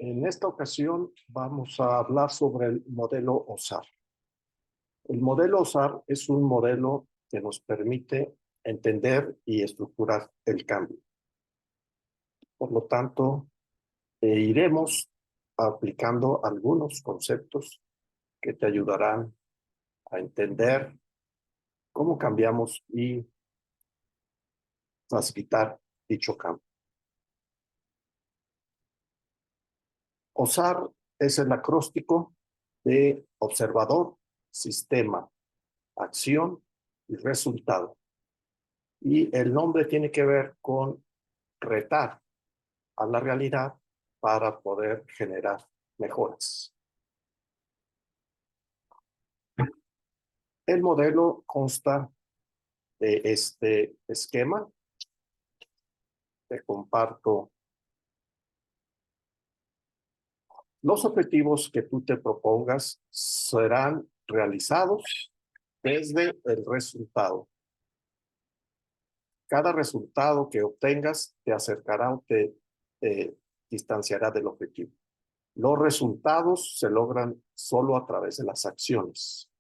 En esta ocasión vamos a hablar sobre el modelo OSAR. El modelo OSAR es un modelo que nos permite entender y estructurar el cambio. Por lo tanto, iremos aplicando algunos conceptos que te ayudarán a entender cómo cambiamos y facilitar dicho cambio. OSAR es el acróstico de observador, sistema, acción y resultado. Y el nombre tiene que ver con retar a la realidad para poder generar mejoras. El modelo consta de este esquema. Te comparto los objetivos que tú te propongas serán realizados desde el resultado. Cada resultado que obtengas te acercará o te distanciará del objetivo. Los resultados se logran solo a través de las acciones.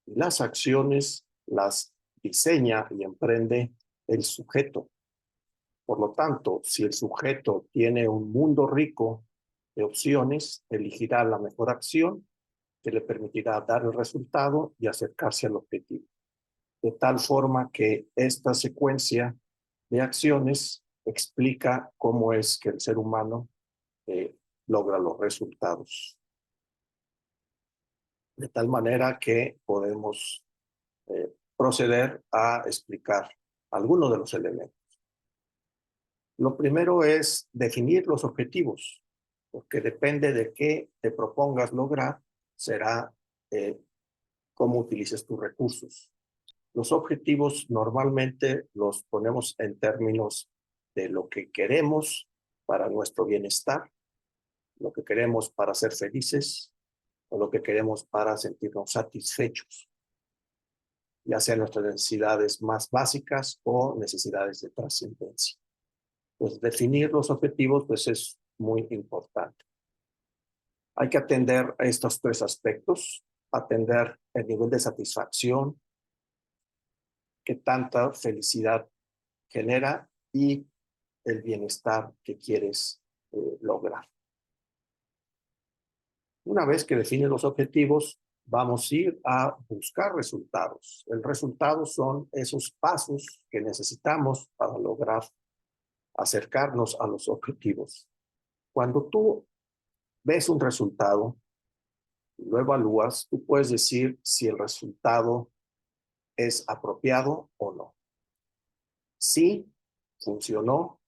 Las acciones las diseña y emprende el sujeto. Por lo tanto, si el sujeto tiene un mundo rico de opciones, elegirá la mejor acción que le permitirá dar el resultado y acercarse al objetivo. De tal forma que esta secuencia de acciones explica cómo es que el ser humano logra los resultados. De tal manera que podemos proceder a explicar algunos de los elementos. Lo primero es definir los objetivos, porque depende de qué te propongas lograr, será cómo utilices tus recursos. Los objetivos normalmente los ponemos en términos de lo que queremos para nuestro bienestar, lo que queremos para ser felices o lo que queremos para sentirnos satisfechos, ya sean nuestras necesidades más básicas o necesidades de trascendencia. Pues definir los objetivos pues es muy importante. Hay que atender a estos tres aspectos, atender el nivel de satisfacción, que tanta felicidad genera y el bienestar que quieres lograr. Una vez que defines los objetivos, vamos a ir a buscar resultados. El resultado son esos pasos que necesitamos para lograr acercarnos a los objetivos. Cuando tú ves un resultado, lo evalúas, tú puedes decir si el resultado es apropiado o no. Si funcionó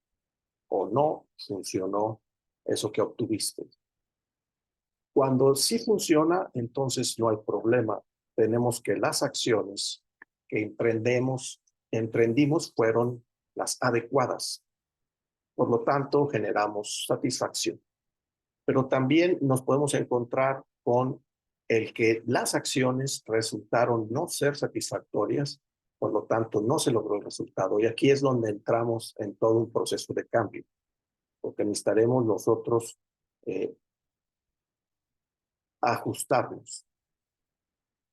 o no funcionó eso que obtuviste. Cuando sí funciona, entonces no hay problema. Tenemos que las acciones que emprendimos fueron las adecuadas. Por lo tanto, generamos satisfacción. Pero también nos podemos encontrar con el que las acciones resultaron no ser satisfactorias, por lo tanto no se logró el resultado. Y aquí es donde entramos en todo un proceso de cambio, porque necesitaremos nosotros ajustarnos.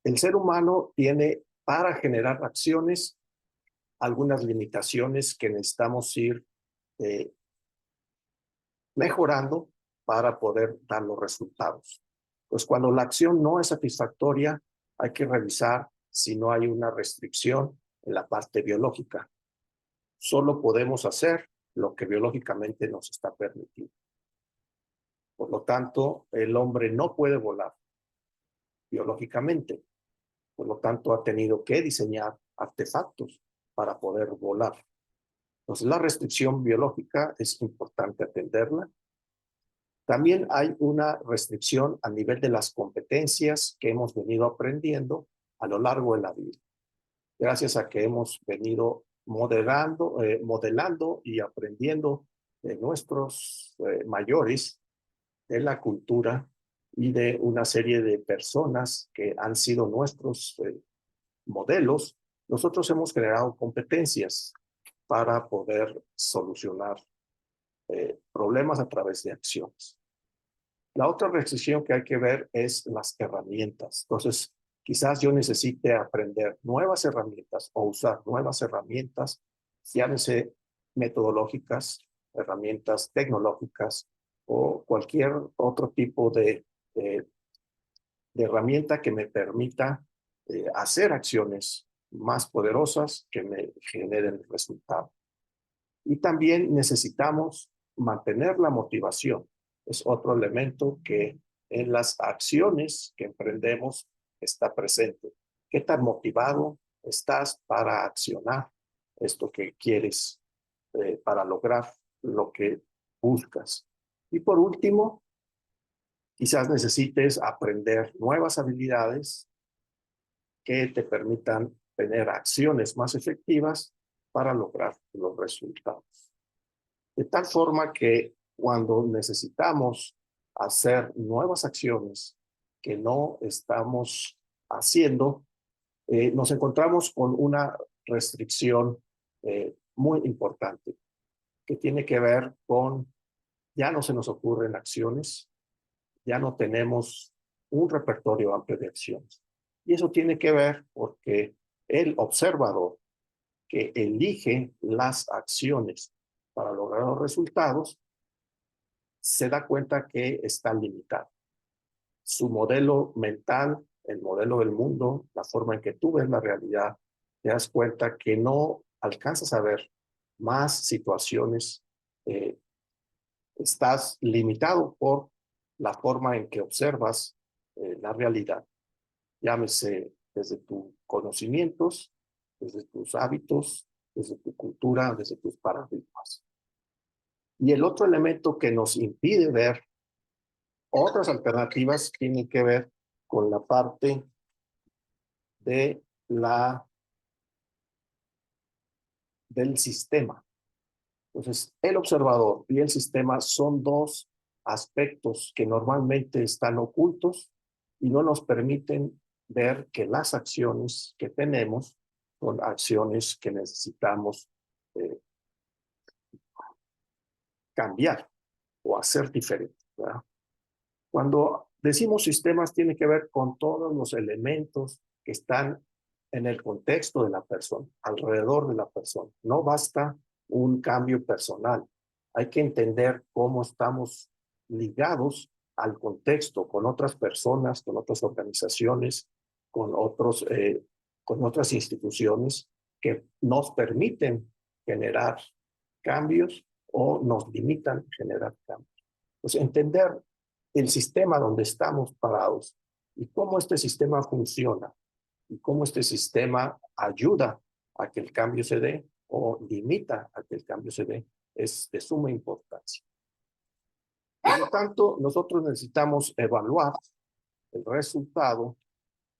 El ser humano tiene para generar acciones algunas limitaciones que necesitamos ir mejorando para poder dar los resultados. Pues cuando la acción no es satisfactoria, hay que revisar si no hay una restricción en la parte biológica. Solo podemos hacer lo que biológicamente nos está permitido. Por lo tanto, el hombre no puede volar biológicamente. Por lo tanto, ha tenido que diseñar artefactos para poder volar. Entonces, la restricción biológica es importante atenderla. También hay una restricción a nivel de las competencias que hemos venido aprendiendo a lo largo de la vida. Gracias a que hemos venido modelando y aprendiendo de nuestros mayores, de la cultura y de una serie de personas que han sido nuestros modelos, nosotros hemos generado competencias para poder solucionar problemas a través de acciones. La otra restricción que hay que ver es las herramientas. Entonces, quizás yo necesite aprender nuevas herramientas o usar nuevas herramientas, llámese metodológicas, herramientas tecnológicas o cualquier otro tipo de herramienta que me permita hacer acciones más poderosas que me generen resultados. Y también necesitamos mantener la motivación. Es otro elemento que en las acciones que emprendemos está presente. ¿Qué tan motivado estás para accionar esto que quieres, para lograr lo que buscas? Y por último, quizás necesites aprender nuevas habilidades que te permitan tener acciones más efectivas para lograr los resultados. De tal forma que cuando necesitamos hacer nuevas acciones que no estamos haciendo, nos encontramos con una restricción muy importante que tiene que ver con ya no se nos ocurren acciones, ya no tenemos un repertorio amplio de acciones. Y eso tiene que ver porque el observador que elige las acciones para lograr los resultados se da cuenta que está limitado. Su modelo mental, el modelo del mundo, la forma en que tú ves la realidad, te das cuenta que no alcanzas a ver más situaciones, eh, estás limitado por la forma en que observas la realidad. Llámese desde tus conocimientos, desde tus hábitos, desde tu cultura, desde tus paradigmas. Y el otro elemento que nos impide ver otras alternativas tiene que ver con la parte de del sistema. Entonces, el observador y el sistema son dos aspectos que normalmente están ocultos y no nos permiten ver que las acciones que tenemos son acciones que necesitamos eh, cambiar o hacer diferente, ¿verdad? Cuando decimos sistemas, tiene que ver con todos los elementos que están en el contexto de la persona, alrededor de la persona. No basta un cambio personal. Hay que entender cómo estamos ligados al contexto con otras personas, con otras organizaciones, con otras instituciones que nos permiten generar cambios o nos limitan generar cambios. Pues entender el sistema donde estamos parados y cómo este sistema funciona y cómo este sistema ayuda a que el cambio se dé o limita a que el cambio se dé es de suma importancia. Por lo tanto, nosotros necesitamos evaluar el resultado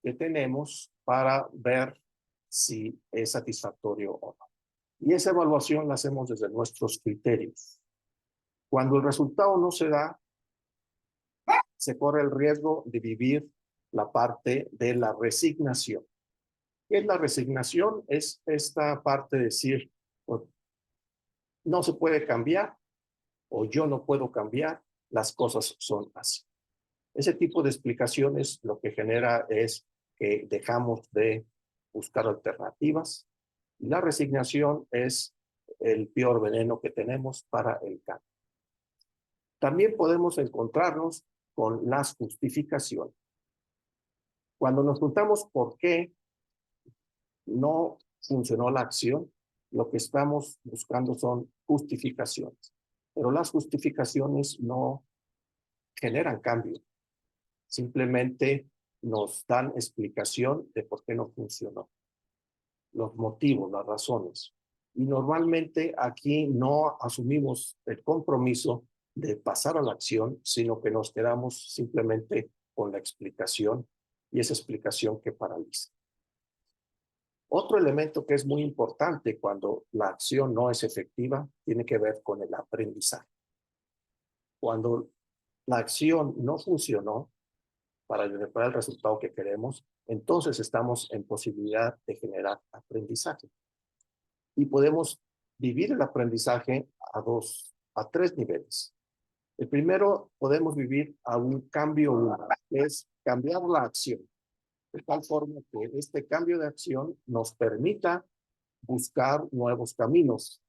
que tenemos para ver si es satisfactorio o no. Y esa evaluación la hacemos desde nuestros criterios. Cuando el resultado no se da, se corre el riesgo de vivir la parte de la resignación. ¿Qué es la resignación? Es esta parte de decir, pues, no se puede cambiar o yo no puedo cambiar, las cosas son así. Ese tipo de explicaciones lo que genera es que dejamos de buscar alternativas y la resignación es el peor veneno que tenemos para el cambio. También podemos encontrarnos con las justificaciones. Cuando nos preguntamos por qué no funcionó la acción, lo que estamos buscando son justificaciones. Pero las justificaciones no generan cambio, simplemente nos dan explicación de por qué no funcionó, los motivos, las razones. Y normalmente aquí no asumimos el compromiso de pasar a la acción, sino que nos quedamos simplemente con la explicación y esa explicación que paraliza. Otro elemento que es muy importante cuando la acción no es efectiva tiene que ver con el aprendizaje. Cuando la acción no funcionó para lograr el resultado que queremos, entonces estamos en posibilidad de generar aprendizaje. Y podemos vivir el aprendizaje a tres niveles. El primero, podemos vivir a un cambio uno, que es cambiar la acción, de tal forma que este cambio de acción nos permita buscar nuevos caminos.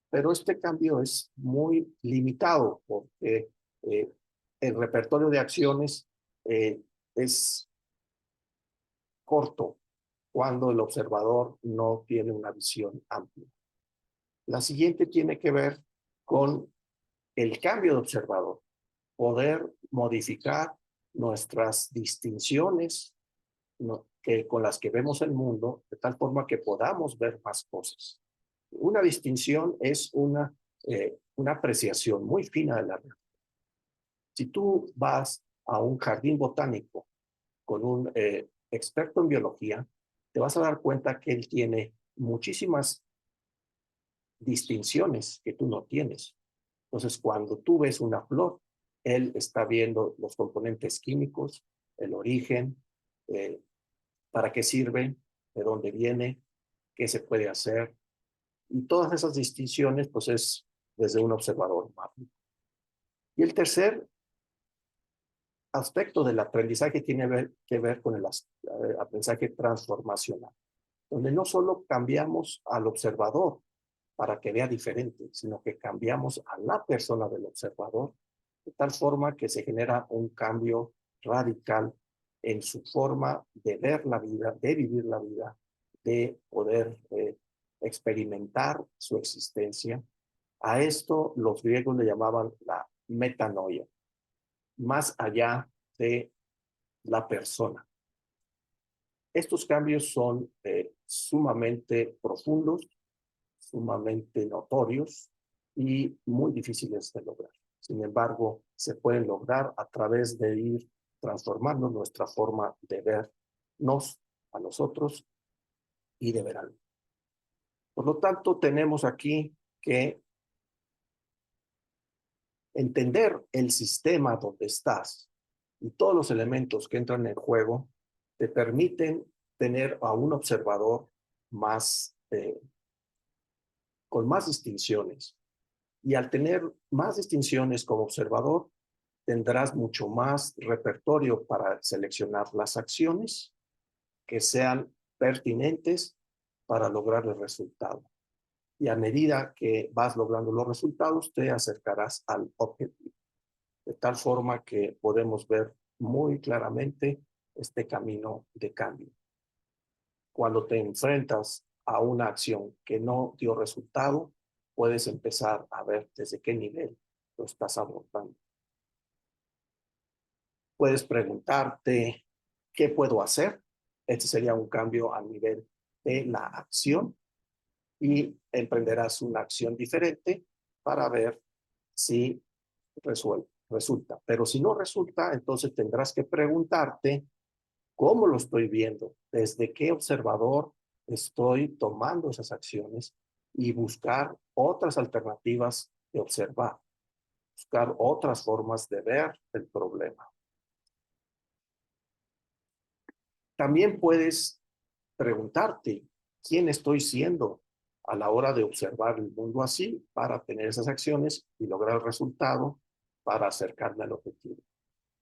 Pero este cambio es muy limitado porque el repertorio de acciones es corto cuando el observador no tiene una visión amplia. La siguiente tiene que ver con el cambio de observador, poder modificar nuestras distinciones con las que vemos el mundo, de tal forma que podamos ver más cosas. Una distinción es una apreciación muy fina de la realidad. Si tú vas a un jardín botánico con un experto en biología, te vas a dar cuenta que él tiene muchísimas distinciones que tú no tienes. Entonces, cuando tú ves una flor, él está viendo los componentes químicos, el origen, eh, para qué sirve, de dónde viene, qué se puede hacer. Y todas esas distinciones, pues es desde un observador humano. Y el tercer aspecto del aprendizaje tiene que ver con el aprendizaje transformacional, donde no solo cambiamos al observador para que vea diferente, sino que cambiamos a la persona del observador de tal forma que se genera un cambio radical en su forma de ver la vida, de vivir la vida, de poder experimentar su existencia. A esto los griegos le llamaban la metanoia, más allá de la persona. Estos cambios son sumamente profundos, sumamente notorios y muy difíciles de lograr. Sin embargo, se pueden lograr a través de ir transformando nuestra forma de vernos a nosotros y de ver algo. Por lo tanto, tenemos aquí que entender el sistema donde estás y todos los elementos que entran en juego te permiten tener a un observador más, con más distinciones. Y al tener más distinciones como observador, tendrás mucho más repertorio para seleccionar las acciones que sean pertinentes para lograr el resultado. Y a medida que vas logrando los resultados, te acercarás al objetivo. De tal forma que podemos ver muy claramente este camino de cambio. Cuando te enfrentas a una acción que no dio resultado, puedes empezar a ver desde qué nivel lo estás abordando. Puedes preguntarte, ¿qué puedo hacer? Este sería un cambio a nivel de la acción y emprenderás una acción diferente para ver si resulta. Pero si no resulta, entonces tendrás que preguntarte cómo lo estoy viendo, desde qué observador estoy tomando esas acciones y buscar otras alternativas de observar, buscar otras formas de ver el problema. También puedes preguntarte quién estoy siendo a la hora de observar el mundo así para tener esas acciones y lograr el resultado para acercarme al objetivo.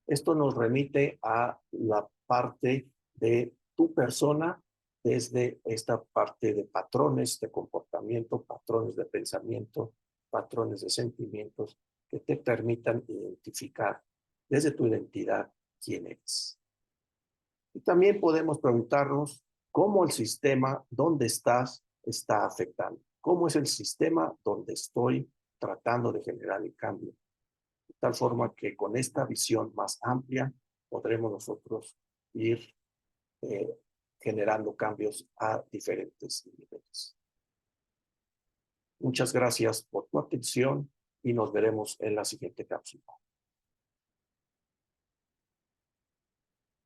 Esto nos remite a la parte de tu persona desde esta parte de patrones de comportamiento, patrones de pensamiento, patrones de sentimientos que te permitan identificar desde tu identidad quién eres. Y también podemos preguntarnos cómo el sistema donde estás está afectando. ¿Cómo es el sistema donde estoy tratando de generar el cambio? De tal forma que con esta visión más amplia podremos nosotros ir eh, generando cambios a diferentes niveles. Muchas gracias por tu atención y nos veremos en la siguiente cápsula.